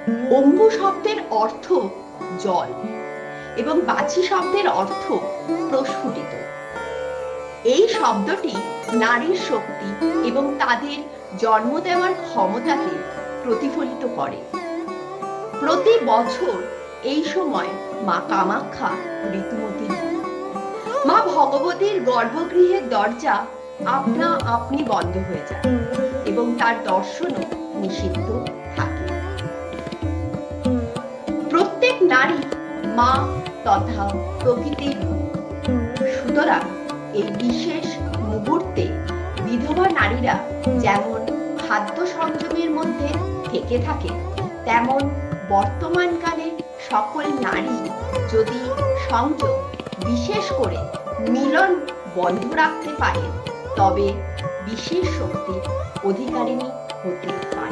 অম্বু শব্দের অর্থ জল এবং বাছি শব্দের অর্থ প্রস্ফুটিত। এই শব্দটি নারীর শক্তি এবং তাদের জন্ম দেওয়ার ক্ষমতাকে প্রতিফলিত করে। প্রতি বছর এই সময় মা কামাখ্যা ঋতুমতী হন। মা ভগবতীর গর্ভগৃহের দরজা আপনা আপনি বন্ধ হয়ে যায় এবং তার দর্শনও নিষিদ্ধ থাকে। প্রত্যেক নারী মা তথা প্রকৃতির রূপ। সুতরাং এই বিশেষ মুহূর্তে বিধবা নারীরা যেমন খাদ্য সংযমের মধ্যে থেকে থাকে, তেমন বর্তমানকালে সকল নারী যদি সংযম, বিশেষ করে মিলন বন্ধ রাখতে পারে, তবে বিশেষ শক্তি অধিকারিণী হতে পারে।